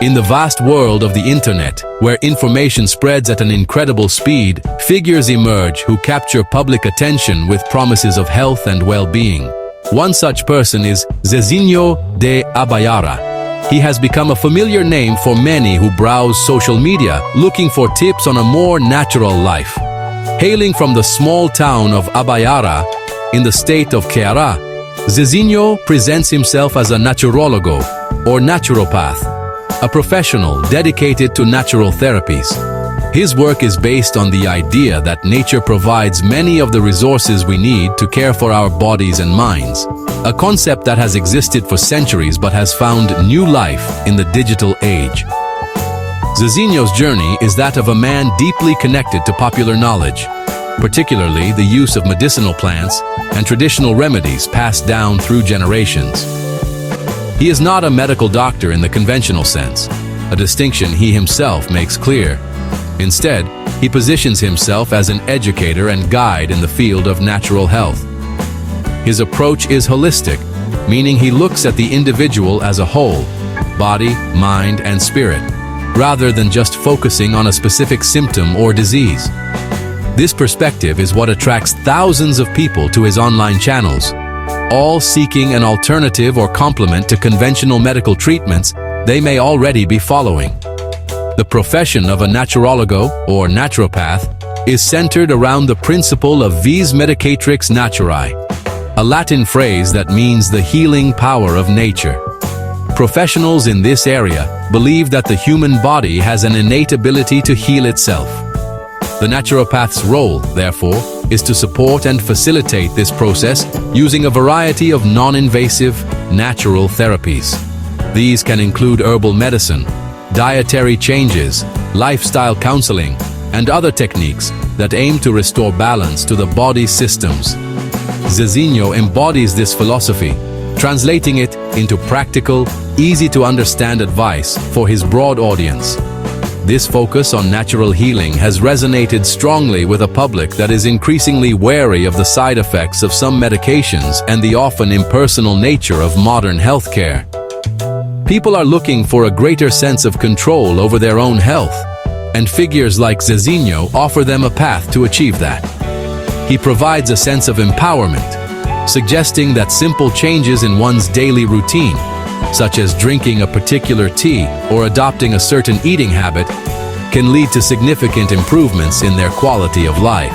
In the vast world of the internet, where information spreads at an incredible speed, figures emerge who capture public attention with promises of health and well-being. One such person is Zezinho de Abayara. He has become a familiar name for many who browse social media looking for tips on a more natural life. Hailing from the small town of Abayara in the state of Ceará, Zezinho presents himself as a naturologo, or naturopath, a professional dedicated to natural therapies. His work is based on the idea that nature provides many of the resources we need to care for our bodies and minds, a concept that has existed for centuries but has found new life in the digital age. Zezinho's journey is that of a man deeply connected to popular knowledge, particularly the use of medicinal plants and traditional remedies passed down through generations. He is not a medical doctor in the conventional sense, a distinction he himself makes clear. Instead, he positions himself as an educator and guide in the field of natural health. His approach is holistic, meaning he looks at the individual as a whole, body, mind, and spirit, rather than just focusing on a specific symptom or disease. This perspective is what attracts thousands of people to his online channels, all seeking an alternative or complement to conventional medical treatments they may already be following. The profession of a naturologo, or naturopath, is centered around the principle of vis medicatrix naturae, a Latin phrase that means the healing power of nature. Professionals in this area believe that the human body has an innate ability to heal itself. The naturopath's role, therefore, is to support and facilitate this process using a variety of non-invasive, natural therapies. These can include herbal medicine, dietary changes, lifestyle counseling, and other techniques that aim to restore balance to the body's systems. Zezinho embodies this philosophy, translating it into practical, easy-to-understand advice for his broad audience. This focus on natural healing has resonated strongly with a public that is increasingly wary of the side effects of some medications and the often impersonal nature of modern healthcare. People are looking for a greater sense of control over their own health, and figures like Zezinho offer them a path to achieve that. He provides a sense of empowerment, suggesting that simple changes in one's daily routine, such as drinking a particular tea or adopting a certain eating habit, can lead to significant improvements in their quality of life.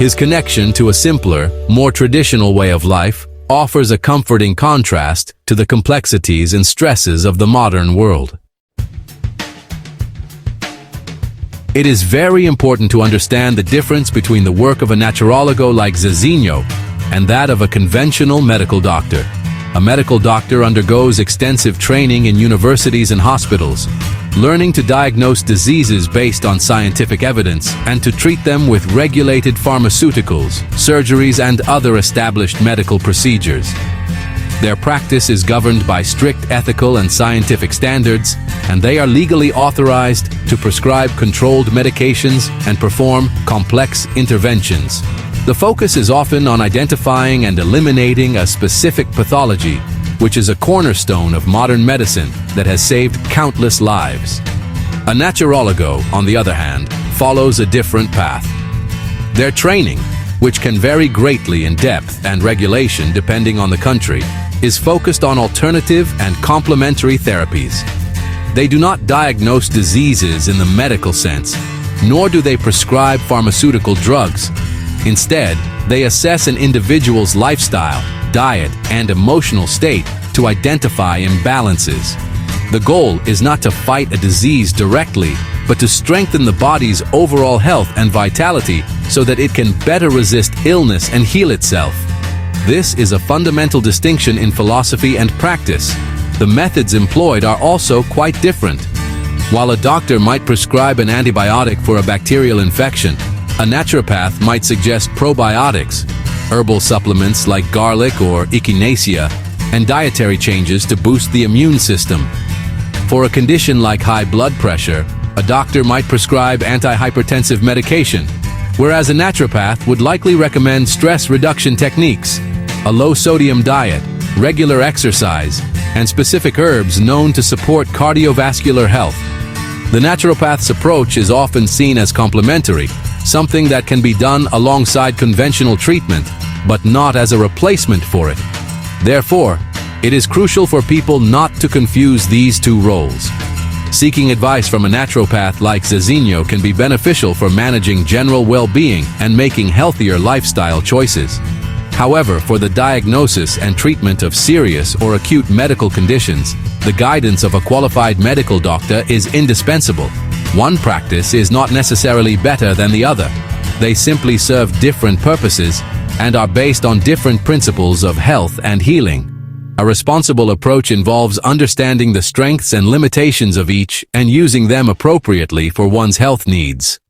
His connection to a simpler, more traditional way of life offers a comforting contrast to the complexities and stresses of the modern world. It is very important to understand the difference between the work of a naturologo like Zezinho and that of a conventional medical doctor. A medical doctor undergoes extensive training in universities and hospitals, learning to diagnose diseases based on scientific evidence and to treat them with regulated pharmaceuticals, surgeries, and other established medical procedures. Their practice is governed by strict ethical and scientific standards, and they are legally authorized to prescribe controlled medications and perform complex interventions. The focus is often on identifying and eliminating a specific pathology, which is a cornerstone of modern medicine that has saved countless lives. A naturologo, on the other hand, follows a different path. Their training, which can vary greatly in depth and regulation depending on the country, is focused on alternative and complementary therapies. They do not diagnose diseases in the medical sense, nor do they prescribe pharmaceutical drugs. Instead, they assess an individual's lifestyle, diet, and emotional state to identify imbalances. The goal is not to fight a disease directly, but to strengthen the body's overall health and vitality so that it can better resist illness and heal itself. This is a fundamental distinction in philosophy and practice. The methods employed are also quite different. While a doctor might prescribe an antibiotic for a bacterial infection, a naturopath might suggest probiotics, herbal supplements like garlic or echinacea, and dietary changes to boost the immune system. For a condition like high blood pressure, a doctor might prescribe antihypertensive medication, whereas a naturopath would likely recommend stress reduction techniques, a low-sodium diet, regular exercise, and specific herbs known to support cardiovascular health. The naturopath's approach is often seen as complementary, something that can be done alongside conventional treatment, but not as a replacement for it. Therefore, it is crucial for people not to confuse these two roles. Seeking advice from a naturopath like Zezinho can be beneficial for managing general well-being and making healthier lifestyle choices. However, for the diagnosis and treatment of serious or acute medical conditions, the guidance of a qualified medical doctor is indispensable. One practice is not necessarily better than the other. They simply serve different purposes and are based on different principles of health and healing. A responsible approach involves understanding the strengths and limitations of each and using them appropriately for one's health needs.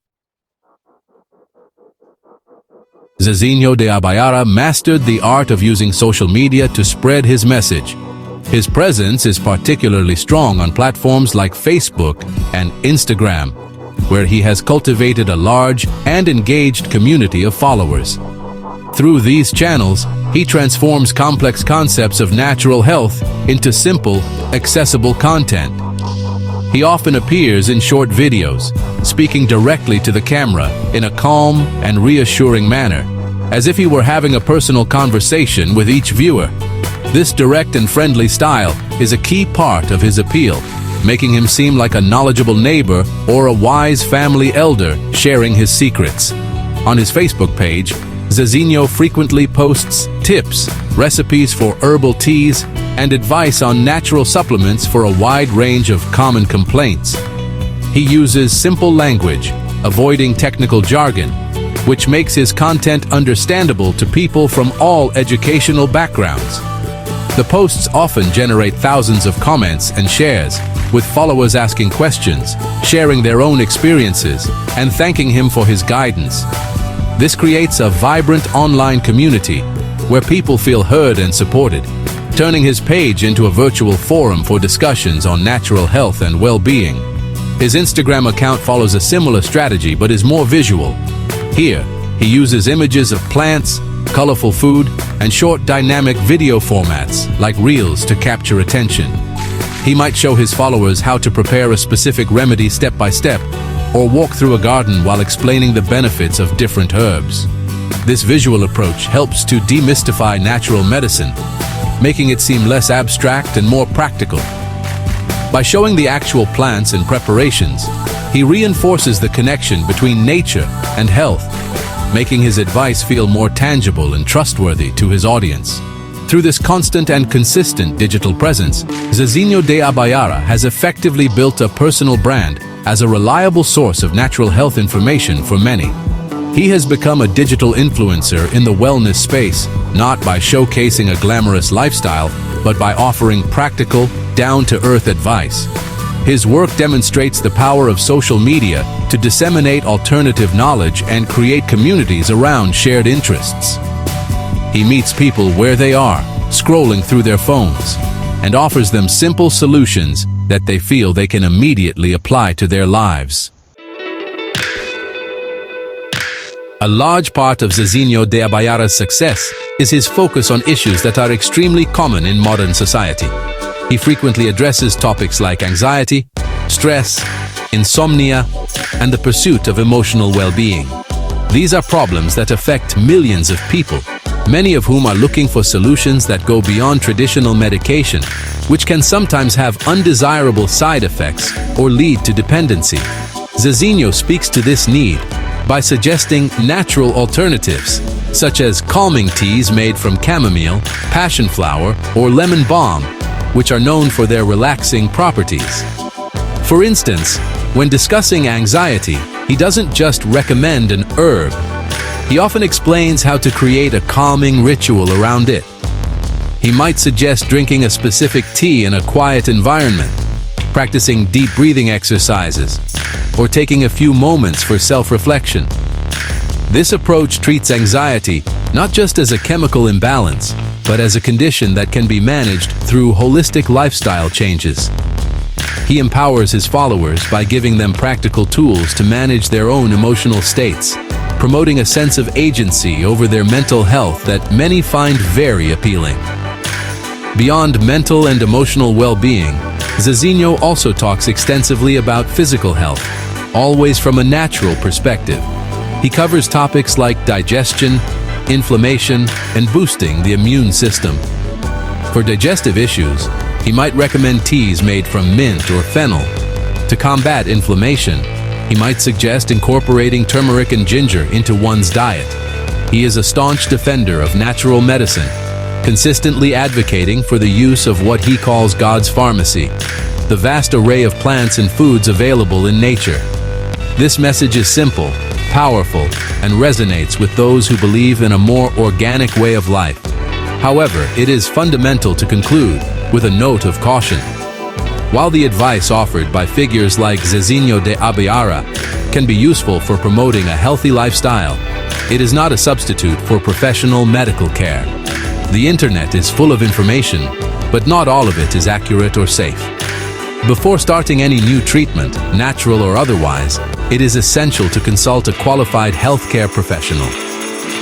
Zezinho de Abayara mastered the art of using social media to spread his message. His presence is particularly strong on platforms like Facebook and Instagram, where he has cultivated a large and engaged community of followers. Through these channels, he transforms complex concepts of natural health into simple, accessible content. He often appears in short videos, speaking directly to the camera in a calm and reassuring manner, as if he were having a personal conversation with each viewer. This direct and friendly style is a key part of his appeal, making him seem like a knowledgeable neighbor or a wise family elder sharing his secrets. On his Facebook page, Zezinho frequently posts tips, recipes for herbal teas, and advice on natural supplements for a wide range of common complaints. He uses simple language, avoiding technical jargon, which makes his content understandable to people from all educational backgrounds. The posts often generate thousands of comments and shares, with followers asking questions, sharing their own experiences, and thanking him for his guidance. This creates a vibrant online community where people feel heard and supported, turning his page into a virtual forum for discussions on natural health and well-being. His Instagram account follows a similar strategy but is more visual. Here, he uses images of plants, colorful food, and short dynamic video formats like Reels to capture attention. He might show his followers how to prepare a specific remedy step by step, or walk through a garden while explaining the benefits of different herbs. This visual approach helps to demystify natural medicine, making it seem less abstract and more practical. By showing the actual plants and preparations, he reinforces the connection between nature and health, making his advice feel more tangible and trustworthy to his audience. Through this constant and consistent digital presence, Zezinho de Abayara has effectively built a personal brand as a reliable source of natural health information for many. He has become a digital influencer in the wellness space, not by showcasing a glamorous lifestyle, but by offering practical, down-to-earth advice. His work demonstrates the power of social media to disseminate alternative knowledge and create communities around shared interests. He meets people where they are, scrolling through their phones, and offers them simple solutions that they feel they can immediately apply to their lives. A large part of Zezinho de Abayara's success is his focus on issues that are extremely common in modern society. He frequently addresses topics like anxiety, stress, insomnia, and the pursuit of emotional well-being. These are problems that affect millions of people, many of whom are looking for solutions that go beyond traditional medication, which can sometimes have undesirable side effects or lead to dependency. Zezinho speaks to this need by suggesting natural alternatives, such as calming teas made from chamomile, passion flower, or lemon balm, which are known for their relaxing properties. For instance, when discussing anxiety, he doesn't just recommend an herb. He often explains how to create a calming ritual around it. He might suggest drinking a specific tea in a quiet environment, practicing deep breathing exercises, or taking a few moments for self-reflection. This approach treats anxiety not just as a chemical imbalance, but as a condition that can be managed through holistic lifestyle changes. He empowers his followers by giving them practical tools to manage their own emotional states, promoting a sense of agency over their mental health that many find very appealing. Beyond mental and emotional well-being, Zezinho also talks extensively about physical health, always from a natural perspective. He covers topics like digestion, inflammation, and boosting the immune system. For digestive issues, he might recommend teas made from mint or fennel. To combat inflammation, he might suggest incorporating turmeric and ginger into one's diet. He is a staunch defender of natural medicine, consistently advocating for the use of what he calls God's pharmacy, the vast array of plants and foods available in nature. This message is simple, powerful, and resonates with those who believe in a more organic way of life. However, it is fundamental to conclude with a note of caution. While the advice offered by figures like Zezinho de Abiara can be useful for promoting a healthy lifestyle, it is not a substitute for professional medical care. The internet is full of information, but not all of it is accurate or safe. Before starting any new treatment, natural or otherwise, it is essential to consult a qualified healthcare professional.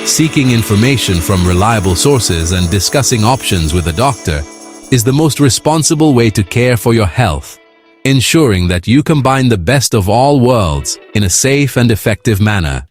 Seeking information from reliable sources and discussing options with a doctor is the most responsible way to care for your health, ensuring that you combine the best of all worlds in a safe and effective manner.